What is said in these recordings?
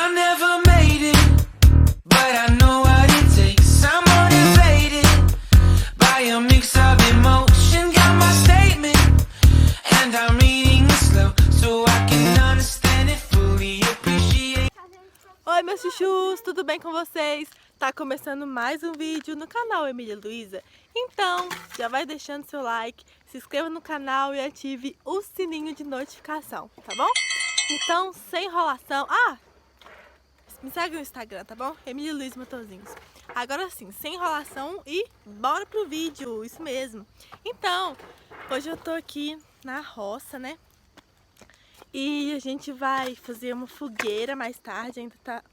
I never made it, but I know what it takes. I'm motivated by a mix of emotion. Got my statement, and I'm reading it slow so I can understand it fully. Appreciate. Oi, meus chuchus, tudo bem com vocês? Tá começando mais um vídeo no canal Emília Luísa. Então, já vai deixando seu like, se inscreva no canal e ative o sininho de notificação, tá bom? Então, sem enrolação... me segue no Instagram, tá bom? Emília Luísa Matosinhos. Agora sim, sem enrolação e bora pro vídeo, isso mesmo. Então, hoje eu tô aqui na roça, né? E a gente vai fazer uma fogueira mais tarde, ainda tá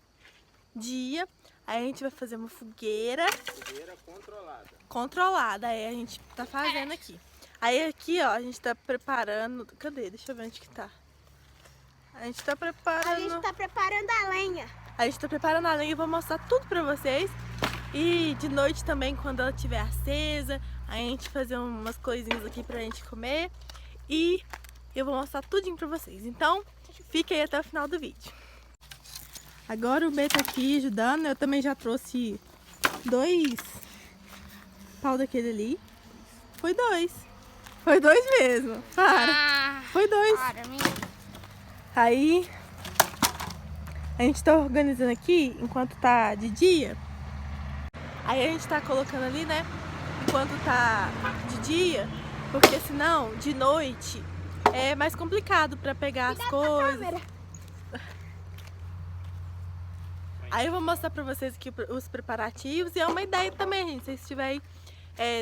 dia. Aí a gente vai fazer uma fogueira. Fogueira controlada. Controlada, a gente tá fazendo aqui. Aí aqui, ó, a gente tá preparando... Cadê? Deixa eu ver onde que tá. A gente tá preparando... A gente tá preparando a lenha. A gente tá preparando a lenha e eu vou mostrar tudo pra vocês. E de noite também, quando ela estiver acesa, a gente fazer umas coisinhas aqui pra gente comer. E eu vou mostrar tudinho pra vocês. Então, fique aí até o final do vídeo. Agora o B tá aqui ajudando. Eu também já trouxe 2 pau daquele ali. Foi 2. Foi 2 mesmo. Para. Foi 2. Aí a gente tá organizando aqui enquanto tá de dia. Aí a gente tá colocando ali, né? Enquanto tá de dia. Porque senão, de noite, é mais complicado pra pegar as coisas. Aí eu vou mostrar pra vocês aqui os preparativos. E é uma ideia também, gente. Se vocês estiverem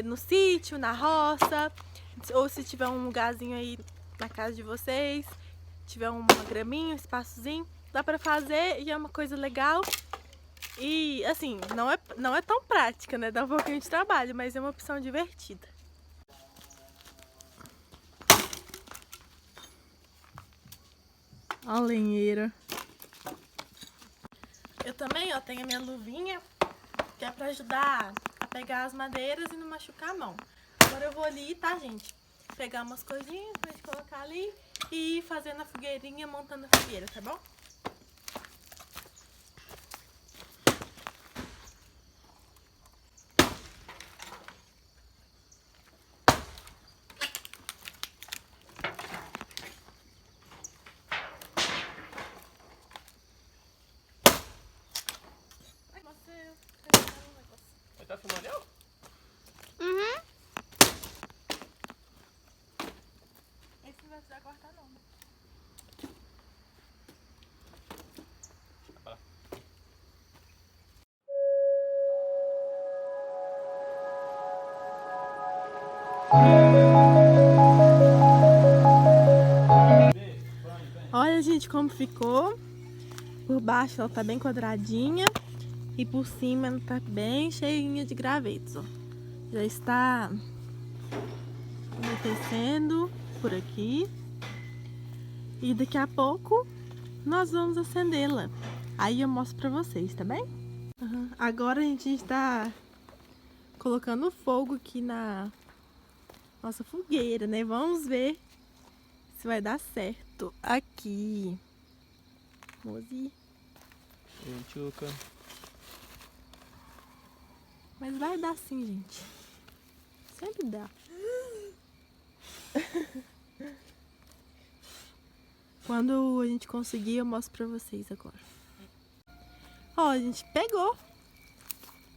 no sítio, na roça, ou se tiver um lugarzinho aí na casa de vocês, tiver uma graminha, um espaçozinho, dá pra fazer e é uma coisa legal. E assim, não é tão prática, né? Dá um pouquinho de trabalho, mas é uma opção divertida. Ó a lenheira. Eu também, ó, tenho a minha luvinha, que é pra ajudar a pegar as madeiras e não machucar a mão. Agora eu vou ali, tá, gente? Pegar umas coisinhas pra gente colocar ali e ir fazendo a fogueirinha, montando a fogueira, tá bom? Você tá filmando eu? Uhum. Esse não vai precisar cortar não, né? Olha, gente, como ficou. Por baixo ela tá bem quadradinha e por cima ela tá bem cheinha de gravetos, ó. Já está anoitecendo por aqui e daqui a pouco nós vamos acendê-la. Aí eu mostro pra vocês, tá bem? Agora a gente está colocando fogo aqui na nossa fogueira, né? Vamos ver se vai dar certo aqui. Mozi. Tchuca. Mas vai dar sim, gente. Sempre dá. Quando a gente conseguir, eu mostro pra vocês agora. Ó, a gente pegou.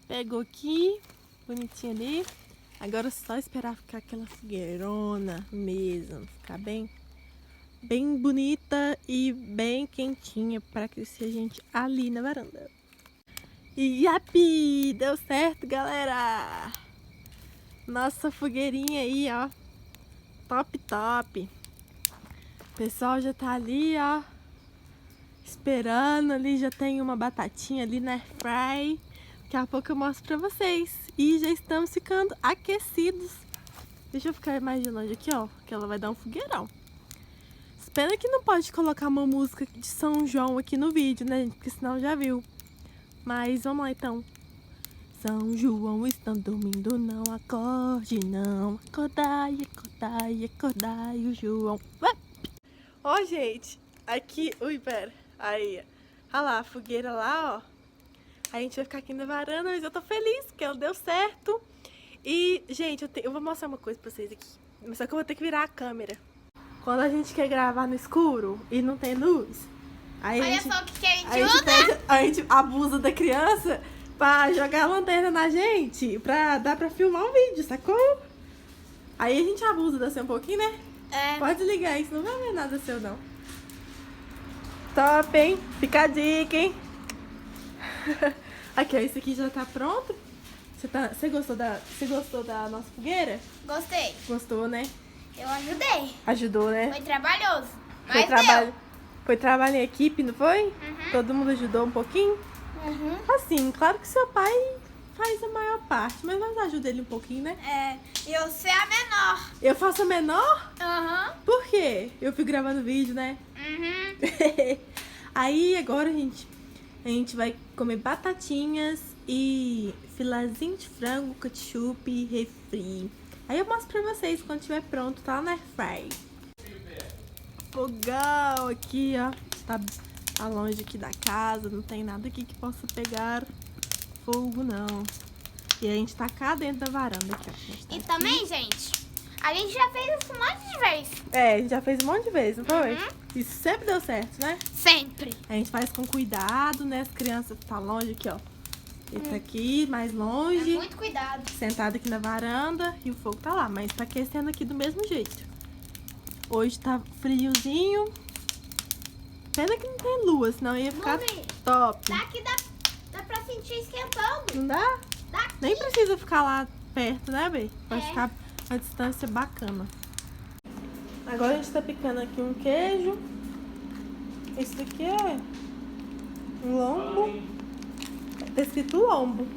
Pegou aqui, bonitinho ali. Agora é só esperar ficar aquela fogueirona mesmo. Ficar bem bonita e bem quentinha para aquecer a gente ali na varanda. E yapi! Deu certo, galera! Nossa fogueirinha aí, ó. Top, top! O pessoal já tá ali, ó. Esperando ali, já tem uma batatinha ali na airfry. Daqui a pouco eu mostro pra vocês. E já estamos ficando aquecidos. Deixa eu ficar mais de longe aqui, ó. Que ela vai dar um fogueirão. Pena que não pode colocar uma música de São João aqui no vídeo, né, gente? Porque senão já viu. Mas vamos lá, então. São João está dormindo, não acorde, não. Acordai, acordai, acordai o João. Ó, gente, aqui... Ui, pera. Aí, Olha lá, a fogueira lá, ó. A gente vai ficar aqui na varanda, mas eu tô feliz porque ela deu certo. E, gente, eu vou mostrar uma coisa pra vocês aqui. Mas só que eu vou ter que virar a câmera. Quando a gente quer gravar no escuro e não tem luz, aí Olha só o que a gente a gente abusa da criança pra jogar a lanterna na gente, pra dar pra filmar um vídeo, sacou? Aí a gente abusa da um pouquinho, né? É. Pode ligar isso, não vai ver nada seu, não. Top, hein? Fica a dica, hein? Aqui, ó, isso aqui já tá pronto. Você gostou da nossa fogueira? Gostei. Gostou, né? Eu ajudei. Ajudou, né? Foi trabalhoso. Foi Mas trabalho, deu. foi trabalho em equipe, não foi? Todo mundo ajudou um pouquinho? Uhum. Assim, claro que seu pai faz a maior parte, mas nós ajuda ele um pouquinho, né? É. E eu sou a menor. Eu faço a menor? Aham. Por quê? Eu fico gravando vídeo, né? Uhum. Aí agora, a gente vai comer batatinhas e filazinho de frango, ketchup e refri. Aí eu mostro pra vocês quando estiver pronto, tá na airfry. Fogão aqui, ó. Tá longe aqui da casa, não tem nada aqui que possa pegar fogo, não. E a gente tá cá dentro da varanda aqui, ó. A gente tá E aqui. também, gente, a gente já fez isso um monte de vezes. É, a gente já fez um monte de vezes, não foi? Uhum. Isso sempre deu certo, né? Sempre. A gente faz com cuidado, né? As crianças tá longe aqui, ó. Ele tá aqui, mais longe, Muito cuidado. sentado aqui na varanda e o fogo tá lá, mas tá aquecendo aqui do mesmo jeito. Hoje tá friozinho. Pena que não tem lua, senão ia ficar Mami, top. daqui dá pra sentir esquentando. Não dá? Daqui. Nem precisa ficar lá perto, né, Bê? Pode É. ficar a distância bacana. Agora a gente tá picando aqui um queijo. Esse daqui é um lombo. Tá escrito lombo.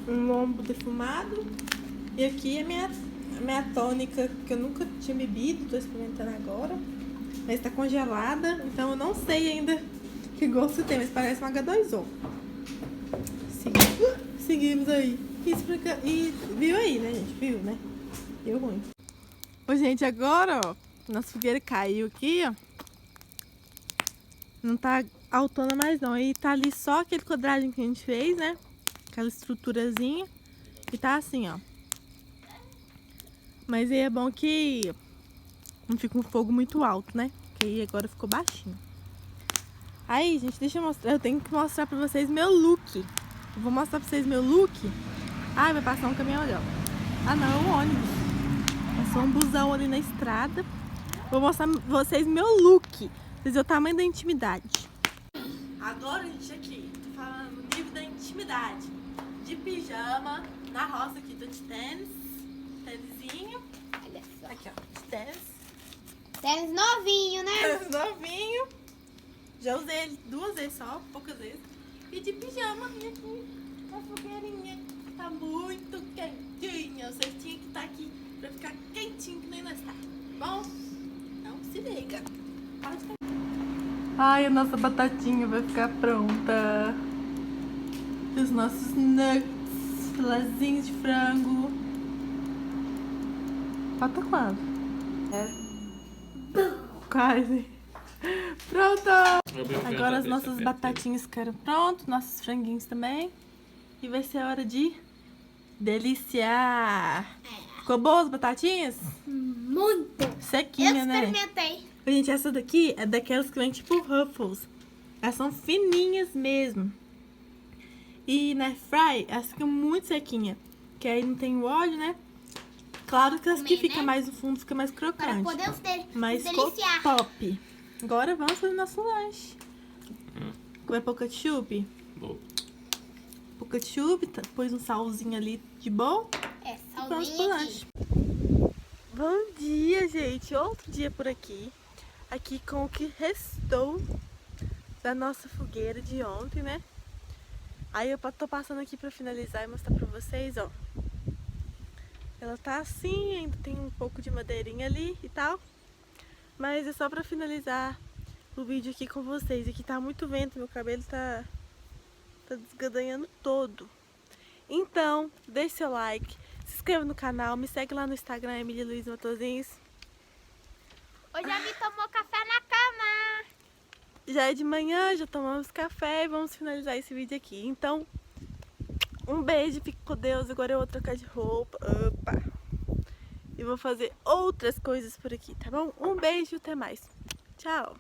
Um lombo defumado. E aqui é minha tônica, que eu nunca tinha bebido, tô experimentando agora. Mas tá congelada, então eu não sei ainda que gosto tem, mas parece um H2O. Seguimos aí. E viu aí, né, gente? Viu, né? Deu ruim. Ô, gente, agora, ó, nossa fogueira caiu aqui, ó. Não tá altona mais não. Aí tá ali só aquele quadradinho que a gente fez, né? Aquela estruturazinha. E tá assim, ó. Mas aí é bom que não fica um fogo muito alto, né? Porque aí agora ficou baixinho. Aí, gente, deixa eu mostrar. Eu tenho que mostrar pra vocês meu look. Eu vou mostrar pra vocês meu look. Ai, vai passar um caminhão ali, ó. Ah, não, é um ônibus. Passou um busão ali na estrada. Vou mostrar pra vocês meu look. Vocês verem o tamanho da intimidade. Agora, gente, aqui. Tô falando no nível da intimidade. De pijama, na roça aqui, tô de tênis. Tênisinho. Olha só. Aqui, ó, de tênis. Tênis novinho, né? Tênis novinho. Já usei ele 2 vezes só, poucas vezes. E de pijama, e aqui, a fogueirinha. Tá muito quentinha. Vocês tinham que estar aqui pra ficar quentinho que nem nós tá. Bom? Então se liga. Pode ficar. Ai, a nossa batatinha vai ficar pronta. Os nossos nuggets, filazinhos de frango. Falta quanto? Quase. Pronto! Agora as nossas batatinhas ficaram prontas, nossos franguinhos também. E vai ser hora de deliciar. Ficou boa as batatinhas? Muito. Sequinha, Eu né? experimentei. Gente, essa daqui é daquelas que vem tipo Ruffles. Elas são fininhas mesmo. E na fry, elas ficam muito sequinhas. Que aí não tem o óleo, né? Claro que as que Comer, ficam né? mais no fundo ficam mais Para crocante. poder Mas ficou deliciar. top. Agora vamos fazer nosso lanche. Comer pouco ketchup? Boa. Pouco ketchup, pôs um salzinho ali de boa. É, Vamos pro salzinho lanche. aqui. Bom dia, gente. Outro dia por aqui. Aqui com o que restou da nossa fogueira de ontem, né? Aí eu tô passando aqui pra finalizar e mostrar pra vocês, ó. Ela tá assim, ainda tem um pouco de madeirinha ali e tal. Mas é só pra finalizar o vídeo aqui com vocês. Aqui tá muito vento, meu cabelo tá desgadanhando todo. Então, deixe seu like, se inscreva no canal, me segue lá no Instagram, Emília Luiz Matosinhos. Hoje a Mi tomou café na cama. já é de manhã, já tomamos café e vamos finalizar esse vídeo aqui. Então, um beijo, fique com Deus. Agora eu vou trocar de roupa. Opa! E vou fazer outras coisas por aqui, tá bom? Um beijo, até mais. Tchau!